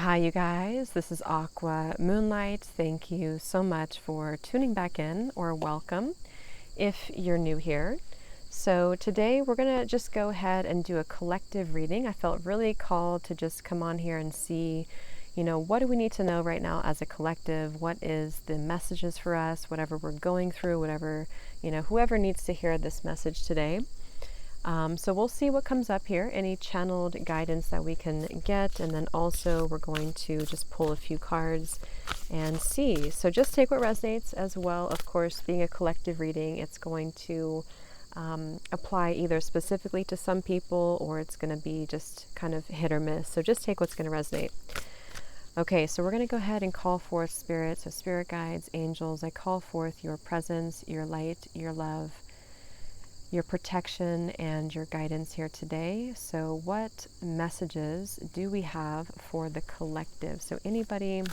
Hi, you guys. This is Aqua Moonlight. Thank you so much for tuning back in, or welcome if you're new here. So today we're going to just go ahead and do a collective reading. I felt really called to just come on here and see, what do we need to know right now as a collective? What is the messages for us, whatever we're going through, whatever, whoever needs to hear this message today. So we'll see what comes up here, any channeled guidance that we can get, and then also we're going to just pull a few cards and see. So just take what resonates as well. Of course, being a collective reading, it's going to apply either specifically to some people, or it's going to be just kind of hit or miss. So just take what's going to resonate. Okay, so we're going to go ahead and call forth spirit. So spirit guides, angels, I call forth your presence, your light, your love, your protection, and your guidance here today. So what messages do we have for the collective? So anybody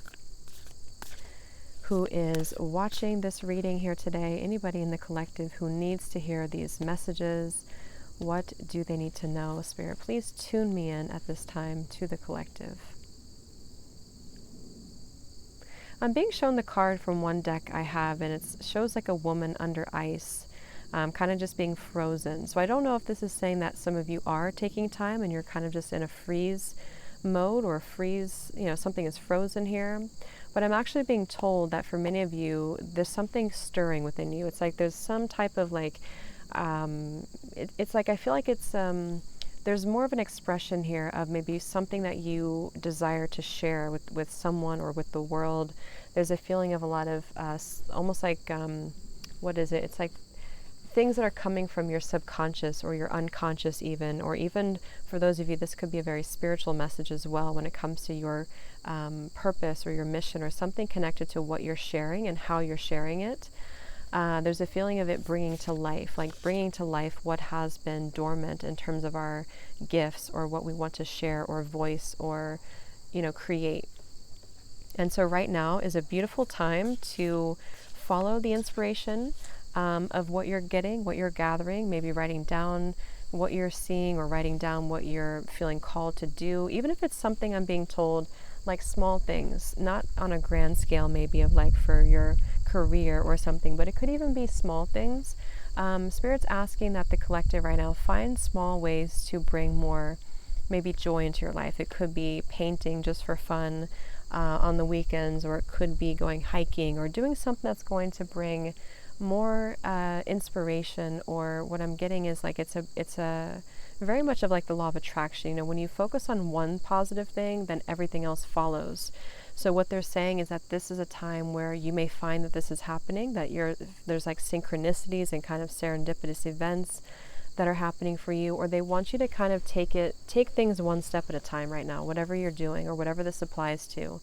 who is watching this reading here today, anybody in the collective who needs to hear these messages, what do they need to know? Spirit, please tune me in at this time to the collective. I'm being shown the card from one deck I have, and it shows like a woman under ice, kind of just being frozen. So I don't know if this is saying that some of you are taking time and you're kind of just in a freeze mode, or freeze, something is frozen here. But I'm actually being told that for many of you, there's something stirring within you. It's like there's some type of like, it's like I feel like it's, there's more of an expression here of maybe something that you desire to share with someone or with the world. There's a feeling of a lot of almost like, what is it? It's like things that are coming from your subconscious or your unconscious even, or even for those of you, this could be a very spiritual message as well when it comes to your purpose or your mission, or something connected to what you're sharing and how you're sharing it. There's a feeling of it bringing to life, like bringing to life what has been dormant in terms of our gifts or what we want to share or voice or, create. And so right now is a beautiful time to follow the inspiration of what you're getting, what you're gathering, maybe writing down what you're seeing, or writing down what you're feeling called to do, even if it's something I'm being told, like small things, not on a grand scale, maybe of like for your career or something, but it could even be small things. Spirit's asking that the collective right now find small ways to bring more maybe joy into your life. It could be painting just for fun on the weekends, or it could be going hiking or doing something that's going to bring more inspiration. Or what I'm getting is like it's a very much of like the law of attraction. When you focus on one positive thing, then everything else follows. So what they're saying is that this is a time where you may find that this is happening, that there's like synchronicities and kind of serendipitous events that are happening for you, or they want you to kind of take things one step at a time right now, whatever you're doing or whatever this applies to.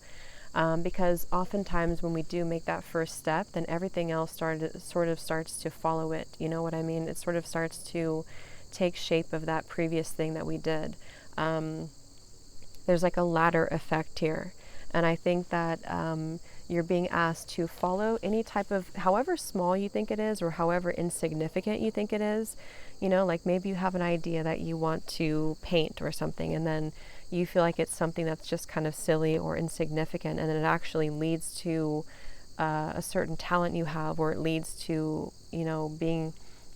Because oftentimes when we do make that first step, then everything else sort of starts to follow it. You know what I mean? It sort of starts to take shape of that previous thing that we did. There's like a ladder effect here. And I think that you're being asked to follow any type of, however small you think it is, or however insignificant you think it is. Like maybe you have an idea that you want to paint or something, and then you feel like it's something that's just kind of silly or insignificant, and then it actually leads to a certain talent you have, or it leads to, being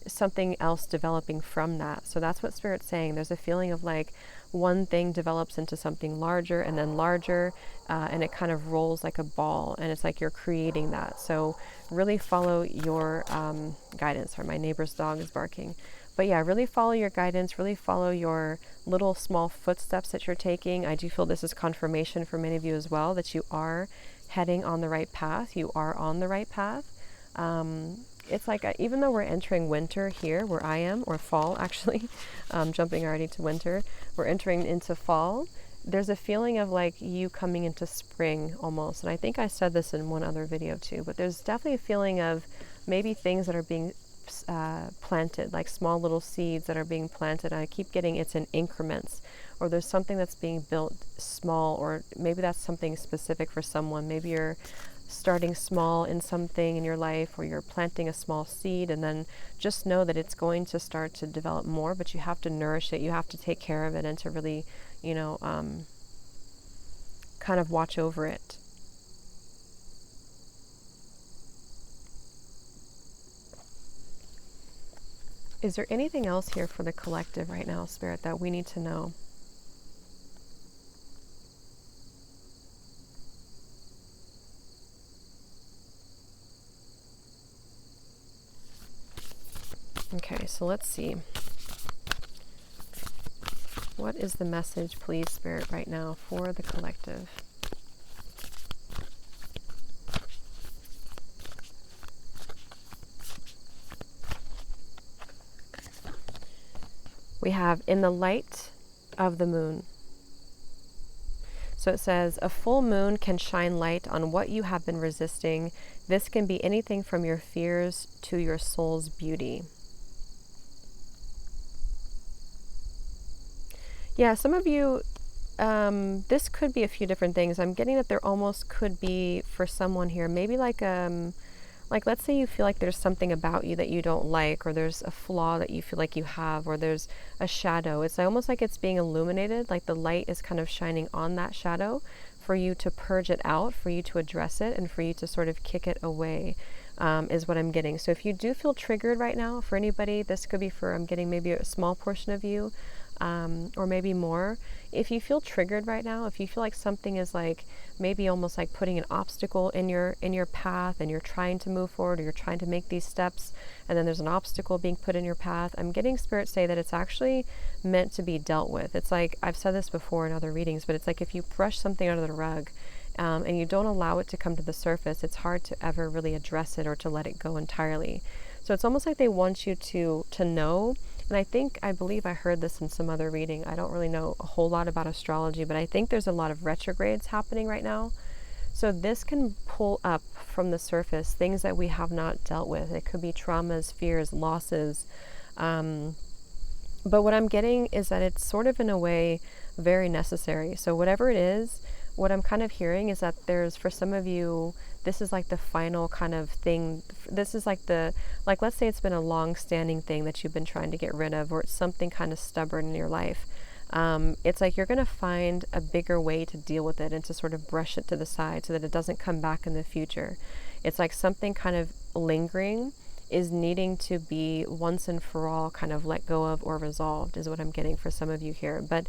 something else developing from that. So that's what Spirit's saying. There's a feeling of like one thing develops into something larger and then larger, and it kind of rolls like a ball, and it's like you're creating that. So really follow your guidance. Sorry, my neighbor's dog is barking. But yeah, really follow your guidance, really follow your little small footsteps that you're taking. I do feel this is confirmation for many of you as well, that you are heading on the right path. You are on the right path. It's like, even though we're entering winter here where I am, or fall actually, jumping already to winter, we're entering into fall. There's a feeling of like you coming into spring almost. And I think I said this in one other video too, but there's definitely a feeling of maybe things that are being planted, like small little seeds that are being planted. I keep getting it's in increments, or there's something that's being built small, or maybe that's something specific for someone. Maybe you're starting small in something in your life, or you're planting a small seed, and then just know that it's going to start to develop more, but you have to nourish it, you have to take care of it, and to really, kind of watch over it. Is there anything else here for the collective right now, Spirit, that we need to know? Okay, so let's see. What is the message, please, Spirit, right now for the collective? We have in the light of the moon. So it says, a full moon can shine light on what you have been resisting. This can be anything from your fears to your soul's beauty. Yeah, some of you, this could be a few different things. I'm getting that there almost could be for someone here, maybe like let's say you feel like there's something about you that you don't like, or there's a flaw that you feel like you have, or there's a shadow. It's almost like it's being illuminated, like the light is kind of shining on that shadow for you to purge it out, for you to address it, and for you to sort of kick it away, is what I'm getting. So if you do feel triggered right now, for anybody, this could be for, I'm getting maybe a small portion of you, or maybe more. If you feel triggered right now, if you feel like something is like maybe almost like putting an obstacle in your path, and you're trying to move forward, or you're trying to make these steps, and then there's an obstacle being put in your path, I'm getting Spirit say that it's actually meant to be dealt with. It's like, I've said this before in other readings, but it's like if you brush something under the rug, and you don't allow it to come to the surface, it's hard to ever really address it or to let it go entirely. So it's almost like they want you to know. And I believe I heard this in some other reading. I don't really know a whole lot about astrology, but I think there's a lot of retrogrades happening right now. So this can pull up from the surface things that we have not dealt with. It could be traumas, fears, losses. But what I'm getting is that it's sort of in a way very necessary. So whatever it is, what I'm kind of hearing is that there's, for some of you, this is like the final kind of thing. This is like let's say it's been a long-standing thing that you've been trying to get rid of, or it's something kind of stubborn in your life. It's like you're going to find a bigger way to deal with it and to sort of brush it to the side so that it doesn't come back in the future. It's like something kind of lingering is needing to be once and for all kind of let go of or resolved, is what I'm getting for some of you here. But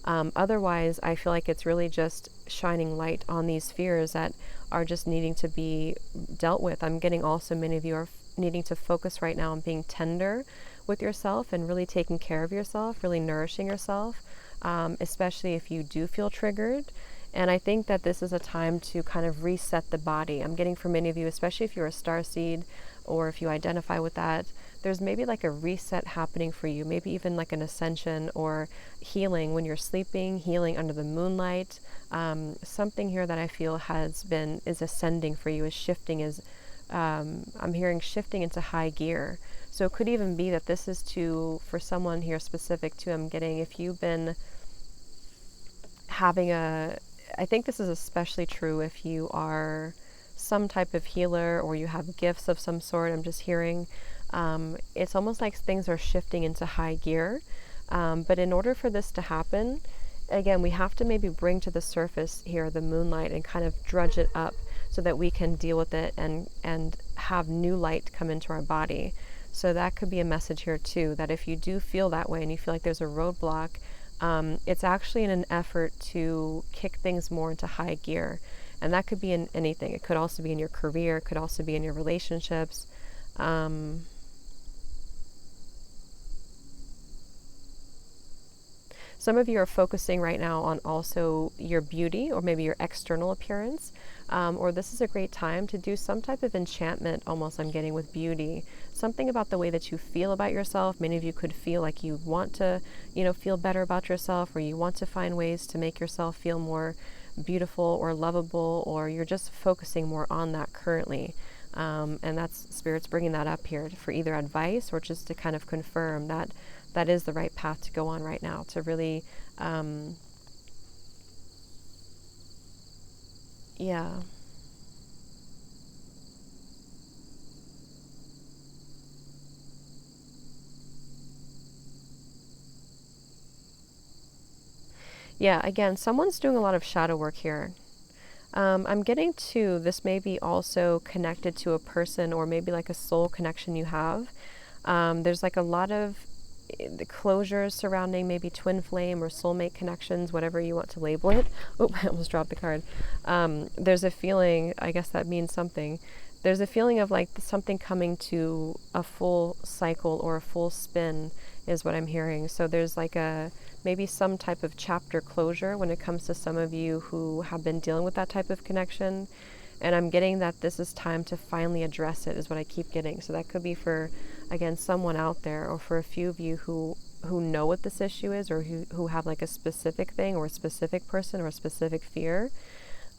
otherwise, I feel like it's really just shining light on these fears that are just needing to be dealt with. I'm getting also many of you are needing to focus right now on being tender with yourself and really taking care of yourself, really nourishing yourself, especially if you do feel triggered. And I think that this is a time to kind of reset the body. I'm getting for many of you, especially if you're a starseed or if you identify with that, there's maybe like a reset happening for you, maybe even like an ascension or healing when you're sleeping, healing under the moonlight. Something here that I feel is ascending for you, is shifting, I'm hearing shifting into high gear. So it could even be that this is for someone here specific to, I'm getting, if you've been having I think this is especially true if you are some type of healer or you have gifts of some sort. I'm just hearing, it's almost like things are shifting into high gear. But in order for this to happen, again, we have to maybe bring to the surface here the moonlight and kind of drudge it up so that we can deal with it and have new light come into our body. So that could be a message here too, that if you do feel that way and you feel like there's a roadblock, it's actually in an effort to kick things more into high gear. And that could be in anything. It could also be in your career. It could also be in your relationships. Some of you are focusing right now on also your beauty or maybe your external appearance. Or this is a great time to do some type of enchantment, almost I'm getting, with beauty. Something about the way that you feel about yourself. Many of you could feel like you want to, feel better about yourself, or you want to find ways to make yourself feel more beautiful or lovable, or you're just focusing more on that currently. And that's Spirit's bringing that up here for either advice or just to kind of confirm that that is the right path to go on right now, to really, yeah. Yeah, again, someone's doing a lot of shadow work here. I'm getting to this may be also connected to a person or maybe like a soul connection you have. There's like a lot of the closures surrounding maybe twin flame or soulmate connections, whatever you want to label it. Oh, I almost dropped the card. There's a feeling, I guess that means something. There's a feeling of like something coming to a full cycle or a full spin is what I'm hearing. So there's like a maybe some type of chapter closure when it comes to some of you who have been dealing with that type of connection. And I'm getting that this is time to finally address it is what I keep getting. So that could be for, again, someone out there, or for a few of you who know what this issue is, or who have like a specific thing or a specific person or a specific fear.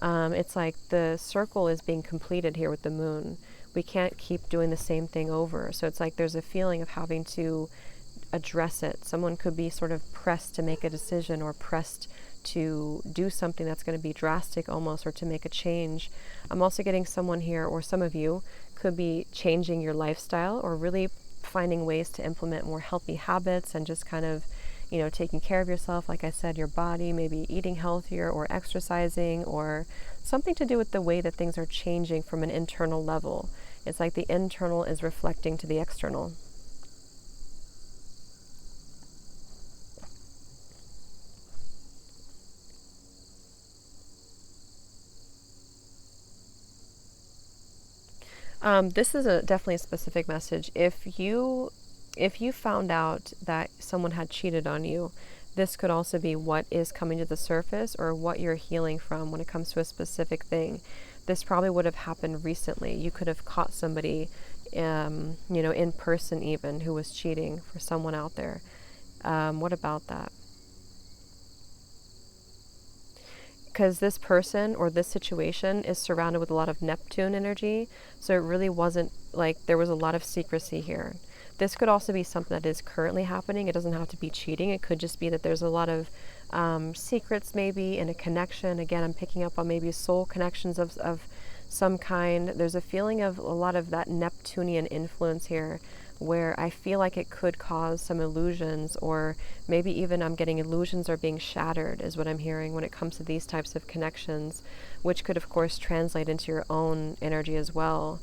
It's like the circle is being completed here with the moon. We can't keep doing the same thing over. So it's like there's a feeling of having to address it. Someone could be sort of pressed to make a decision or pressed to do something that's going to be drastic almost, or to make a change. I'm also getting someone here, or some of you could be changing your lifestyle or really finding ways to implement more healthy habits and just kind of, you know, taking care of yourself. Like I said, your body, maybe eating healthier or exercising, or something to do with the way that things are changing from an internal level. It's like the internal is reflecting to the external. This is definitely a specific message. If you found out that someone had cheated on you, this could also be what is coming to the surface or what you're healing from when it comes to a specific thing. This probably would have happened recently. You could have caught somebody, you know, in person even, who was cheating for someone out there. What about that? Because this person or this situation is surrounded with a lot of Neptune energy, so it really wasn't like there was a lot of secrecy here. This could also be something that is currently happening. It doesn't have to be cheating. It could just be that there's a lot of secrets maybe in a connection. Again, I'm picking up on maybe soul connections of some kind. There's a feeling of a lot of that Neptunian influence here, where I feel like it could cause some illusions, or maybe even I'm getting illusions are being shattered is what I'm hearing when it comes to these types of connections, which could of course translate into your own energy as well.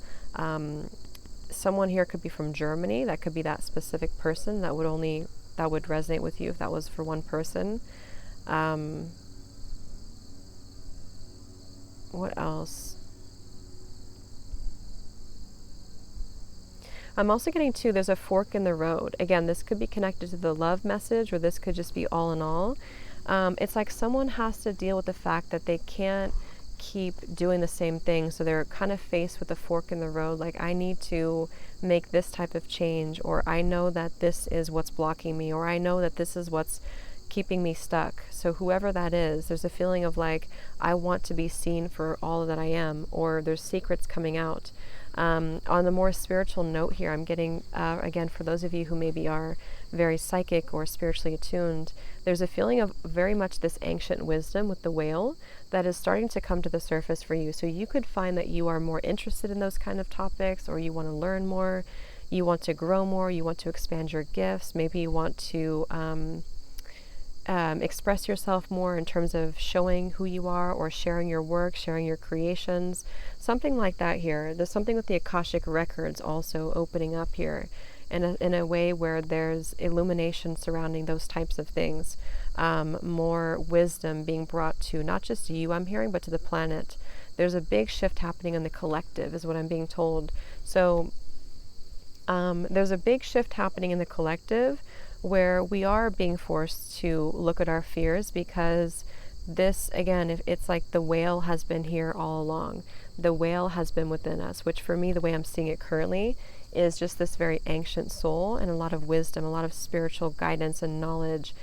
Someone here could be from Germany. That could be that specific person that would resonate with you if that was for one person. What else? I'm also getting too, there's a fork in the road. Again, this could be connected to the love message, or this could just be all in all. It's like someone has to deal with the fact that they can't keep doing the same thing. So they're kind of faced with a fork in the road. Like, I need to make this type of change, or I know that this is what's blocking me, or I know that this is what's keeping me stuck. So whoever that is, there's a feeling of like, I want to be seen for all that I am, or there's secrets coming out. On the more spiritual note here, I'm getting, again, for those of you who maybe are very psychic or spiritually attuned, there's a feeling of very much this ancient wisdom with the whale that is starting to come to the surface for you. So you could find that you are more interested in those kind of topics, or you want to learn more, you want to grow more, you want to expand your gifts, maybe you want to express yourself more in terms of showing who you are, or sharing your work, sharing your creations, something like that here. There's something with the Akashic records also opening up here in a way where there's illumination surrounding those types of things, more wisdom being brought to not just you, I'm hearing, but to the planet. There's a big shift happening in the collective is what I'm being told. So there's a big shift happening in the collective where we are being forced to look at our fears, because this, again, if it's like the whale has been here all along. The whale has been within us, which for me, the way I'm seeing it currently, is just this very ancient soul and a lot of wisdom, a lot of spiritual guidance and knowledge.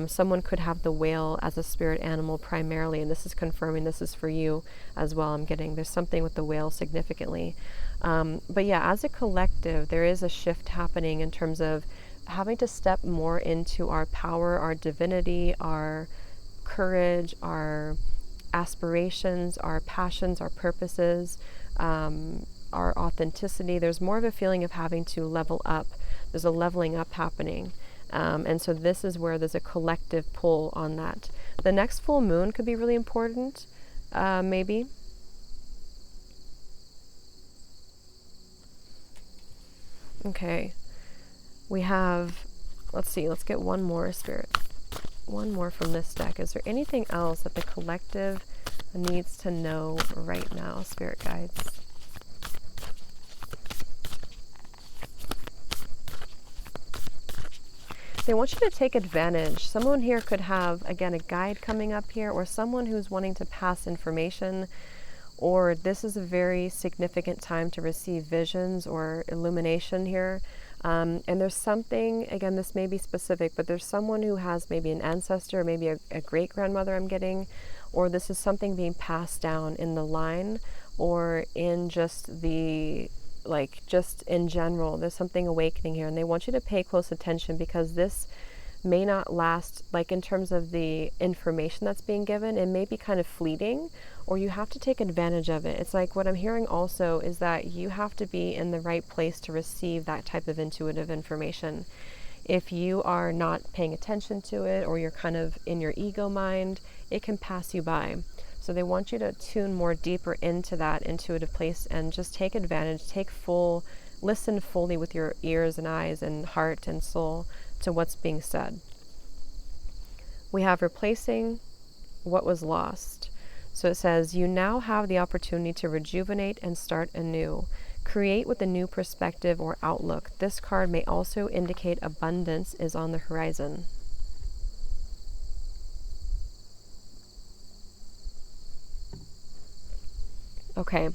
Someone could have the whale as a spirit animal primarily, and this is confirming this is for you as well. I'm getting there's something with the whale significantly. But yeah, as a collective, there is a shift happening in terms of having to step more into our power, our divinity, our courage, our aspirations, our passions, our purposes, our authenticity. There's more of a feeling of having to level up. There's a leveling up happening. And so this is where there's a collective pull on that. The next full moon could be really important, maybe. Okay. We have, let's see, let's get one more, Spirit. One more from this deck. Is there anything else that the collective needs to know right now, Spirit guides? They want you to take advantage. Someone here could have, again, a guide coming up here, or someone who's wanting to pass information, or this is a very significant time to receive visions or illumination here. And there's something, again, this may be specific, but there's someone who has maybe an ancestor, maybe a great-grandmother I'm getting, or this is something being passed down in the line, or in just the, like, just in general. There's something awakening here, and they want you to pay close attention, because this may not last, like in terms of the information that's being given, it may be kind of fleeting, or you have to take advantage of it. It's like what I'm hearing also is that you have to be in the right place to receive that type of intuitive information. If you are not paying attention to it, or you're kind of in your ego mind, it can pass you by. So they want you to tune more deeper into that intuitive place and just take advantage, listen fully with your ears and eyes and heart and soul to what's being said. We have replacing what was lost. So it says, you now have the opportunity to rejuvenate and start anew. Create with a new perspective or outlook. This card may also indicate abundance is on the horizon. Okay.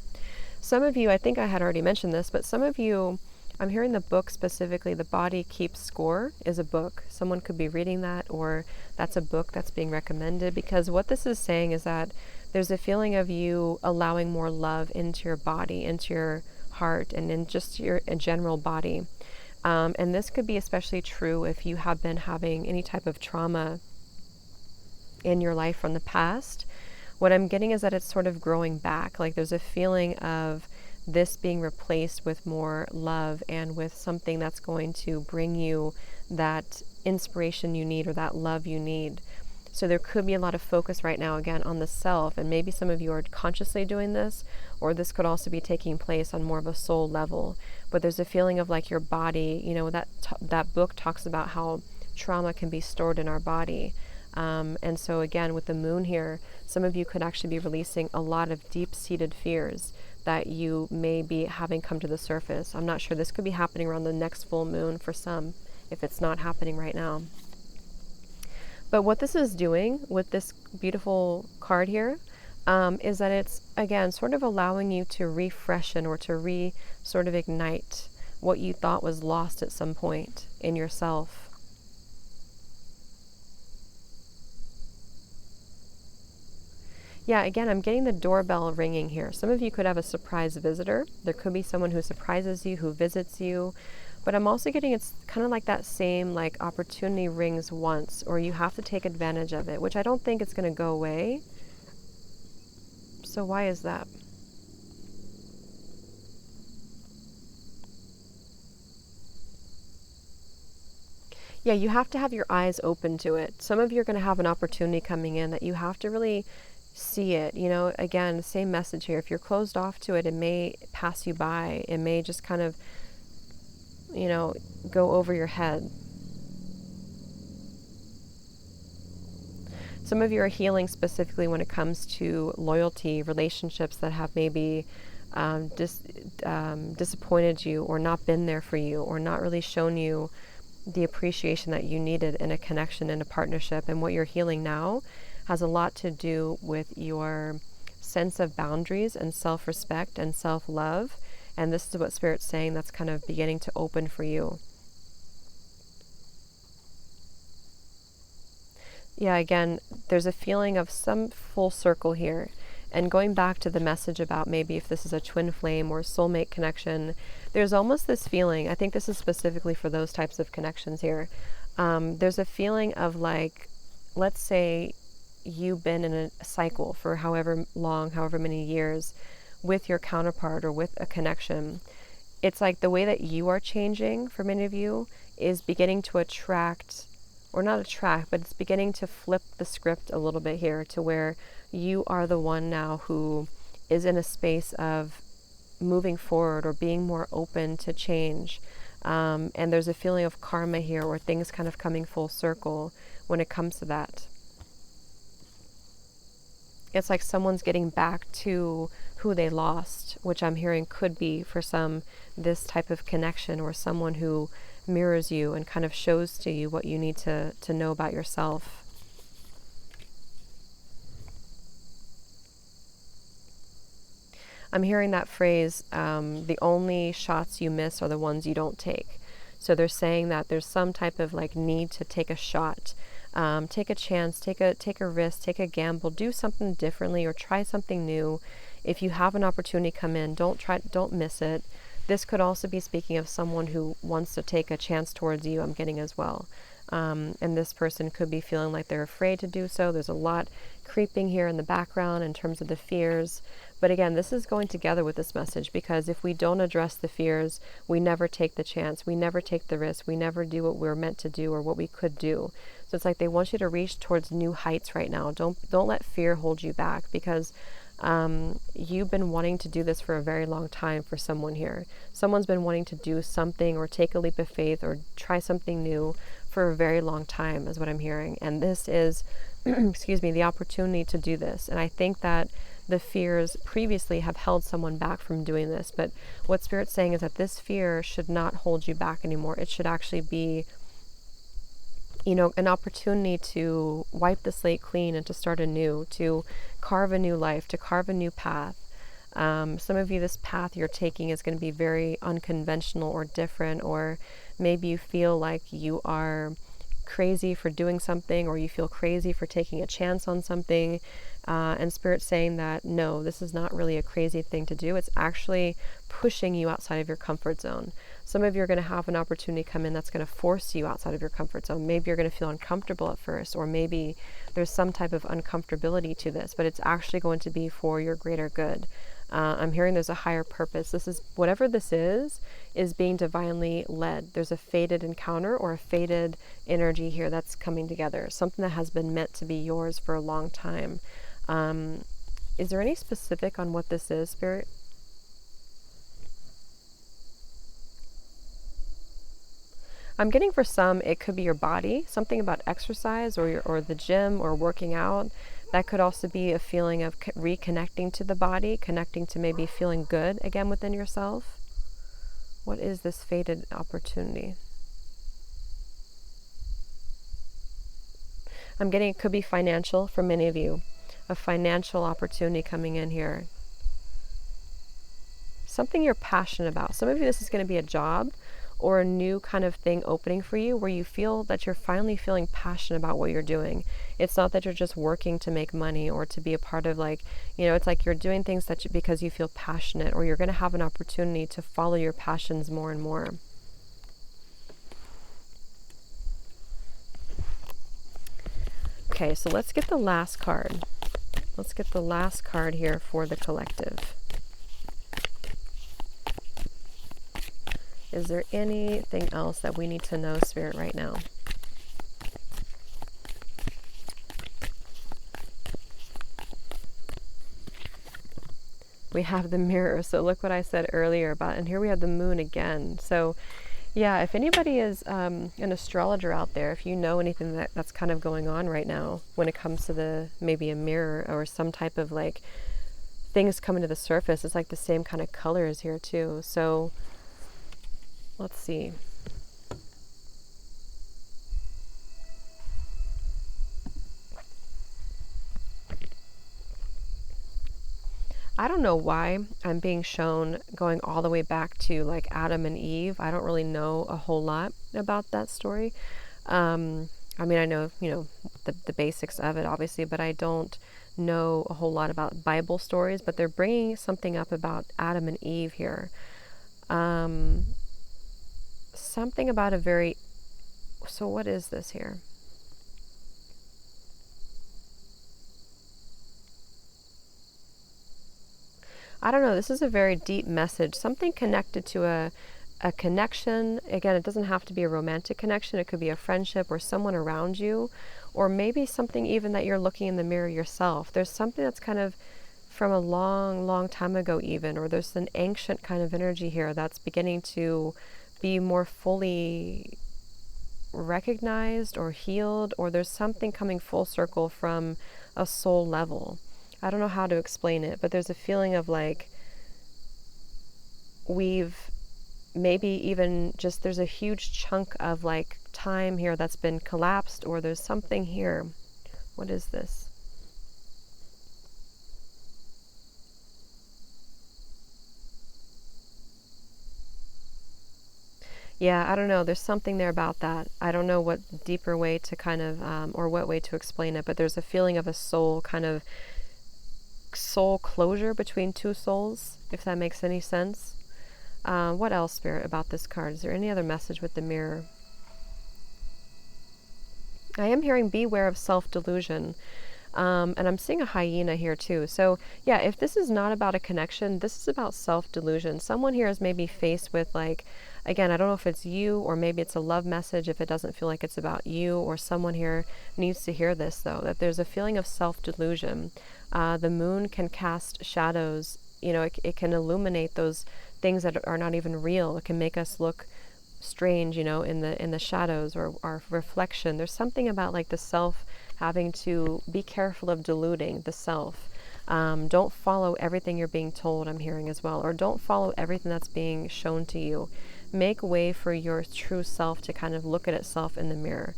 Some of you, I think I had already mentioned this, but some of you, I'm hearing the book specifically, The Body Keeps Score, is a book. Someone could be reading that, or that's a book that's being recommended, because what this is saying is that there's a feeling of you allowing more love into your body, into your heart, and in just your general body. And this could be especially true if you have been having any type of trauma in your life from the past. What I'm getting is that it's sort of growing back. Like there's a feeling of this being replaced with more love and with something that's going to bring you that inspiration you need or that love you need. So there could be a lot of focus right now, again, on the self, and maybe some of you are consciously doing this, or this could also be taking place on more of a soul level. But there's a feeling of like your body, you know, that book talks about how trauma can be stored in our body. And so again, with the moon here, some of you could actually be releasing a lot of deep-seated fears that you may be having come to the surface. I'm not sure. This could be happening around the next full moon for some, if it's not happening right now. But what this is doing with this beautiful card here is that it's, again, sort of allowing you to refreshen or to sort of ignite what you thought was lost at some point in yourself. Yeah, again, I'm getting the doorbell ringing here. Some of you could have a surprise visitor. There could be someone who surprises you, who visits you. But I'm also getting it's kind of like that same like opportunity rings once, or you have to take advantage of it, which I don't think it's going to go away. So why is that? Yeah, you have to have your eyes open to it. Some of you are going to have an opportunity coming in that you have to really see it. You know, again, same message here. If you're closed off to it, it may pass you by. It may just kind of, you know, go over your head. Some of you are healing specifically when it comes to loyalty, relationships that have maybe disappointed you or not been there for you or not really shown you the appreciation that you needed in a connection, in a partnership. And what you're healing now has a lot to do with your sense of boundaries and self-respect and self-love. And this is what Spirit's saying that's kind of beginning to open for you. Yeah, again, there's a feeling of some full circle here. And going back to the message about maybe if this is a twin flame or soulmate connection, there's almost this feeling, I think this is specifically for those types of connections here. There's a feeling of like, let's say you've been in a cycle for however long, however many years with your counterpart or with a connection. It's like the way that you are changing for many of you is beginning to attract or not attract, but it's beginning to flip the script a little bit here to where you are the one now who is in a space of moving forward or being more open to change. And there's a feeling of karma here, or things kind of coming full circle when it comes to that. It's like someone's getting back to who they lost, which I'm hearing could be for some this type of connection, or someone who mirrors you and kind of shows to you what you need to know about yourself. I'm hearing that phrase, the only shots you miss are the ones you don't take. So they're saying that there's some type of like need to take a shot, take a chance, take a risk, take a gamble, do something differently, or try something new. If you have an opportunity come in, don't miss it. This could also be speaking of someone who wants to take a chance towards you, I'm getting as well. And this person could be feeling like they're afraid to do so. There's a lot creeping here in the background in terms of the fears. But again, this is going together with this message, because if we don't address the fears, we never take the chance, we never take the risk, we never do what we're meant to do or what we could do. So it's like they want you to reach towards new heights right now. Don't let fear hold you back, because you've been wanting to do this for a very long time for someone here. Someone's been wanting to do something or take a leap of faith or try something new for a very long time, is what I'm hearing. And this is, excuse me, the opportunity to do this. And I think that the fears previously have held someone back from doing this. But what Spirit's saying is that this fear should not hold you back anymore. It should actually be, an opportunity to wipe the slate clean and to start anew, to carve a new life, to carve a new path. Some of you, this path you're taking is going to be very unconventional or different, or maybe you feel like you are crazy for doing something, or you feel crazy for taking a chance on something. And Spirit's saying that, no, this is not really a crazy thing to do. It's actually pushing you outside of your comfort zone. Some of you are going to have an opportunity come in that's going to force you outside of your comfort zone. Maybe you're going to feel uncomfortable at first, or maybe there's some type of uncomfortability to this, but it's actually going to be for your greater good. I'm hearing there's a higher purpose. This is, whatever this is being divinely led. There's a fated encounter or a fated energy here that's coming together. Something that has been meant to be yours for a long time. Is there any specific on what this is, Spirit? I'm getting for some, it could be your body, something about exercise or the gym or working out. That could also be a feeling of reconnecting to the body, connecting to maybe feeling good again within yourself. What is this fated opportunity? I'm getting it could be financial for many of you. A financial opportunity coming in here. Something you're passionate about. Some of you, this is going to be a job or a new kind of thing opening for you where you feel that you're finally feeling passionate about what you're doing. It's not that you're just working to make money or to be a part of it's like you're doing things because you feel passionate, or you're going to have an opportunity to follow your passions more and more. Okay, so let's get the last card. Let's get the last card here for the collective. Is there anything else that we need to know, Spirit, right now? We have the mirror. So look what I said earlier about, and here we have the moon again. So yeah, if anybody is an astrologer out there, if you know anything that's kind of going on right now when it comes to maybe a mirror or some type of things coming to the surface, it's like the same kind of colors here too. So let's see. I don't know why I'm being shown going all the way back to Adam and Eve. I don't really know a whole lot about that story. I mean, I know, the basics of it, obviously, but I don't know a whole lot about Bible stories, but they're bringing something up about Adam and Eve here. Something about so what is this here? I don't know. This is a very deep message. Something connected to a connection. Again, it doesn't have to be a romantic connection. It could be a friendship or someone around you, or maybe something even that you're looking in the mirror yourself. There's something that's kind of from a long, long time ago even, or there's an ancient kind of energy here that's beginning to be more fully recognized or healed, or there's something coming full circle from a soul level. I don't know how to explain it, but there's a feeling of like we've maybe even just there's a huge chunk of like time here that's been collapsed, or there's something here. What is this? Yeah, I don't know. There's something there about that. I don't know what deeper way to kind of, or what way to explain it, but there's a feeling of a soul kind of soul closure between two souls, if that makes any sense. What else, Spirit, about this card? Is there any other message with the mirror? I am hearing beware of self-delusion. And I'm seeing a hyena here too. So yeah, if this is not about a connection, this is about self-delusion. Someone here is maybe faced with like, again, I don't know if it's you or maybe it's a love message if it doesn't feel like it's about you, or someone here needs to hear this though, that there's a feeling of self-delusion. The moon can cast shadows, you know, it can illuminate those things that are not even real. It can make us look strange, you know, in the shadows or our reflection. There's something about like the self having to be careful of deluding the self. Don't follow everything you're being told, I'm hearing as well, or don't follow everything that's being shown to you. Make way for your true self to kind of look at itself in the mirror.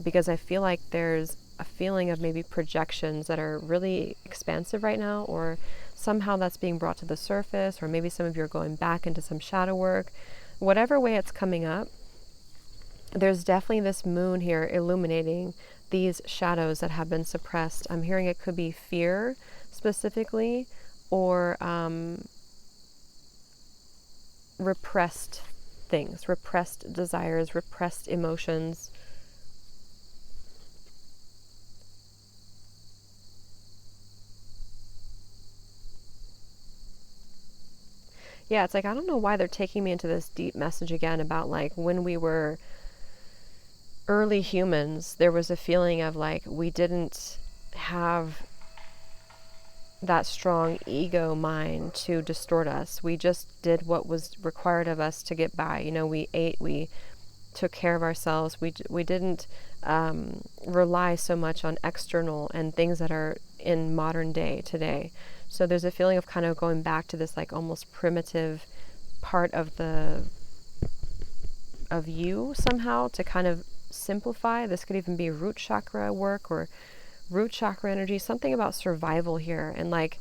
Because I feel like there's a feeling of maybe projections that are really expansive right now, or somehow that's being brought to the surface, or maybe some of you are going back into some shadow work. Whatever way it's coming up, there's definitely this moon here illuminating these shadows that have been suppressed. I'm hearing it could be fear specifically, or repressed things, repressed desires, repressed emotions. Yeah, it's like, I don't know why they're taking me into this deep message again about like when we were early humans, there was a feeling of like we didn't have that strong ego mind to distort us. We just did what was required of us to get by. You know, we ate, we took care of ourselves. We didn't rely so much on external and things that are in modern day today. So there's a feeling of kind of going back to this like almost primitive part of you somehow to kind of simplify. This could even be root chakra work or root chakra energy, something about survival here. And like,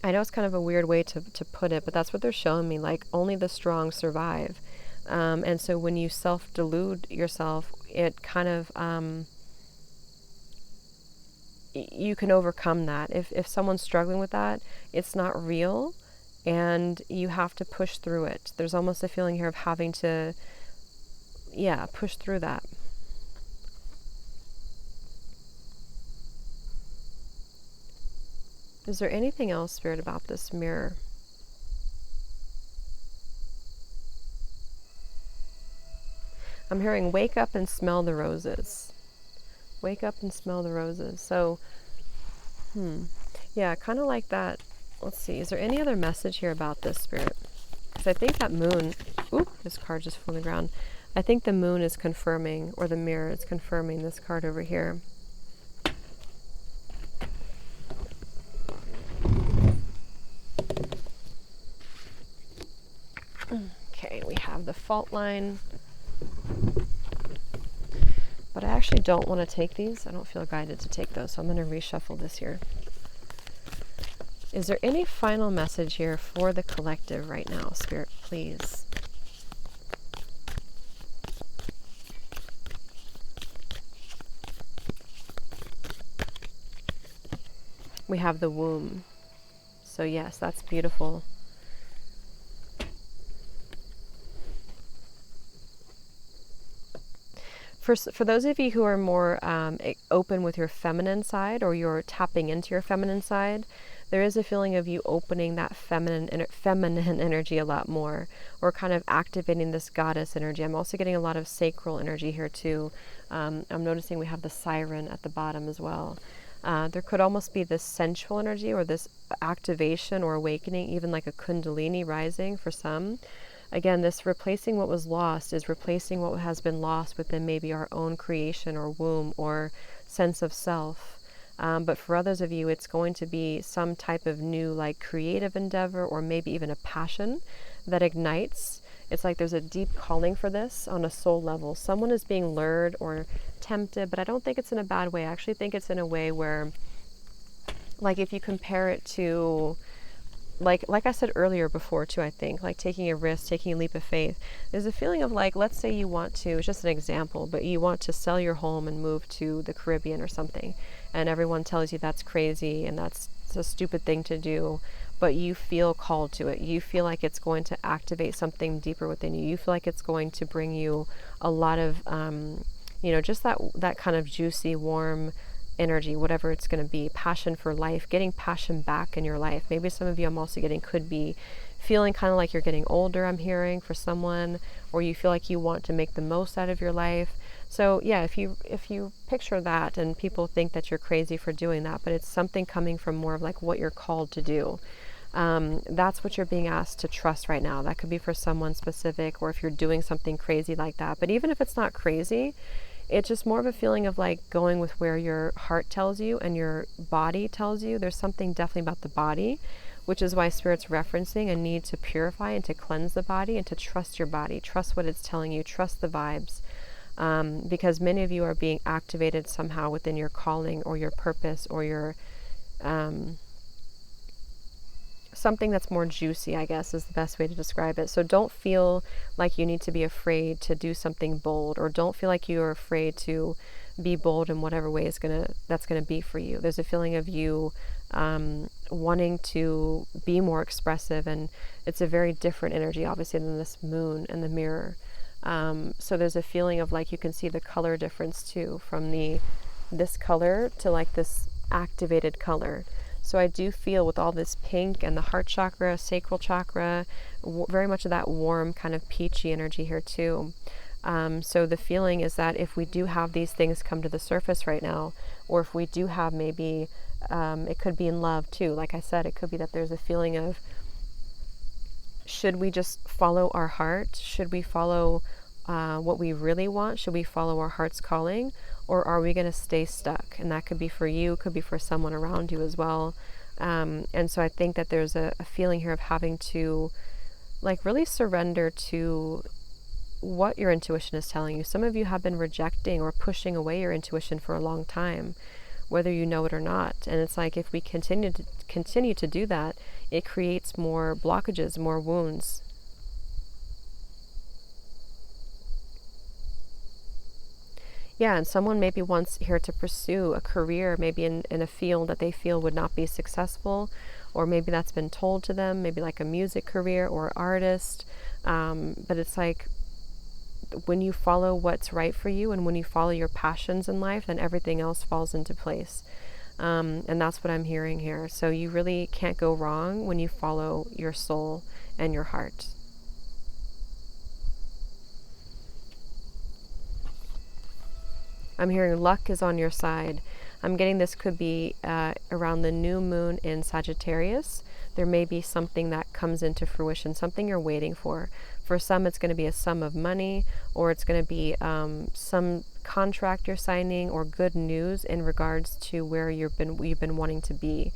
I know it's kind of a weird way to put it, but that's what they're showing me, like only the strong survive. And so when you self-delude yourself, it kind of, you can overcome that. If someone's struggling with that, it's not real and you have to push through it. There's almost a feeling here of having to, yeah, push through that. Is there anything else, Spirit, about this mirror? I'm hearing wake up and smell the roses. Wake up and smell the roses. So, yeah, kind of like that. Let's see, is there any other message here about this, Spirit? Because I think that moon, oop, this card just flew on the ground. I think the moon is confirming, or the mirror is confirming this card over here. Okay, we have the fault line. But I actually don't want to take these. I don't feel guided to take those, so I'm going to reshuffle this here. Is there any final message here for the collective right now, Spirit, please? We have the womb. So yes, that's beautiful. For those of you who are more open with your feminine side, or you're tapping into your feminine side, there is a feeling of you opening that feminine energy a lot more, or kind of activating this goddess energy. I'm also getting a lot of sacral energy here too. I'm noticing we have the siren at the bottom as well. There could almost be this sensual energy or this activation or awakening, even like a kundalini rising for some. Again, this replacing what was lost is replacing what has been lost within maybe our own creation or womb or sense of self. But for others of you, it's going to be some type of new like creative endeavor, or maybe even a passion that ignites. It's like there's a deep calling for this on a soul level. Someone is being lured or tempted, but I don't think it's in a bad way. I actually think it's in a way where, like if you compare it to, like I said earlier before too, I think, like taking a risk, taking a leap of faith. There's a feeling of like, let's say you want to, it's just an example, but you want to sell your home and move to the Caribbean or something. And everyone tells you that's crazy and that's a stupid thing to do, but you feel called to it. You feel like it's going to activate something deeper within you. You feel like it's going to bring you a lot of, just that kind of juicy, warm energy, whatever it's going to be, passion for life, getting passion back in your life. Maybe some of you I'm also getting could be feeling kind of like you're getting older, I'm hearing for someone, or you feel like you want to make the most out of your life. So yeah, if you picture that, and people think that you're crazy for doing that, but it's something coming from more of like what you're called to do. That's what you're being asked to trust right now. That could be for someone specific, or if you're doing something crazy like that. But even if it's not crazy, it's just more of a feeling of like going with where your heart tells you and your body tells you. There's something definitely about the body, which is why Spirit's referencing a need to purify and to cleanse the body and to trust your body, trust what it's telling you, trust the vibes. Because many of you are being activated somehow within your calling or your purpose or your something that's more juicy, I guess, is the best way to describe it. So don't feel like you need to be afraid to do something bold, or don't feel like you're afraid to be bold in whatever way that's gonna be for you. There's a feeling of you wanting to be more expressive, and it's a very different energy, obviously, than this moon and the mirror. So there's a feeling of like you can see the color difference too, from this color to like this activated color. So I do feel with all this pink and the heart chakra, sacral chakra, very much of that warm kind of peachy energy here too. So the feeling is that if we do have these things come to the surface right now, or if we do have maybe, it could be in love too. Like I said, it could be that there's a feeling of, should we just follow our heart? Should we follow what we really want? Should we follow our heart's calling? Or are we going to stay stuck? And that could be for you, could be for someone around you as well. And so I think that there's a feeling here of having to like really surrender to what your intuition is telling you. Some of you have been rejecting or pushing away your intuition for a long time, whether you know it or not. And it's like if we continue to do that, it creates more blockages, more wounds. Yeah, and someone maybe wants here to pursue a career, maybe in a field that they feel would not be successful, or maybe that's been told to them, maybe like a music career or artist. But it's like when you follow what's right for you and when you follow your passions in life, then everything else falls into place. And that's what I'm hearing here. So you really can't go wrong when you follow your soul and your heart. I'm hearing luck is on your side. I'm getting this could be around the new moon in Sagittarius. There may be something that comes into fruition, something you're waiting for. For some, it's going to be a sum of money, or it's going to be some contract you're signing, or good news in regards to where you've been wanting to be.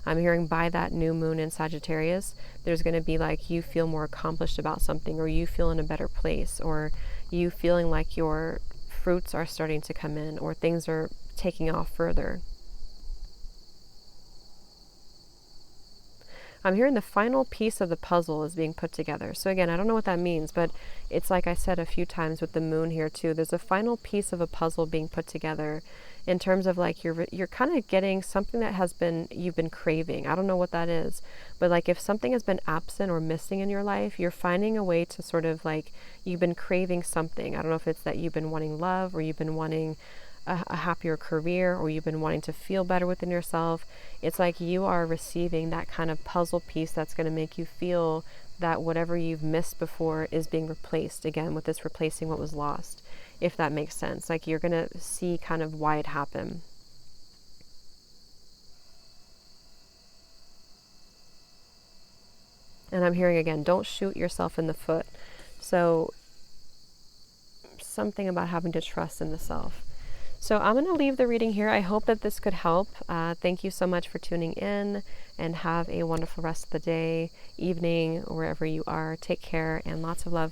I'm hearing by that new moon in Sagittarius, there's going to be like you feel more accomplished about something, or you feel in a better place, or you feeling like your fruits are starting to come in, or things are taking off further. I'm hearing the final piece of the puzzle is being put together. So again, I don't know what that means, but it's like I said a few times with the moon here too. There's a final piece of a puzzle being put together in terms of like you're kind of getting something that you've been craving. I don't know what that is, but like if something has been absent or missing in your life, you're finding a way to sort of like, you've been craving something. I don't know if it's that you've been wanting love, or you've been wanting a happier career, or you've been wanting to feel better within yourself. It's like you are receiving that kind of puzzle piece that's going to make you feel that whatever you've missed before is being replaced again, with this replacing what was lost, if that makes sense. Like you're going to see kind of why it happened. And I'm hearing again, don't shoot yourself in the foot. So something about having to trust in the self. So I'm going to leave the reading here. I hope that this could help. Thank you so much for tuning in, and have a wonderful rest of the day, evening, wherever you are. Take care, and lots of love.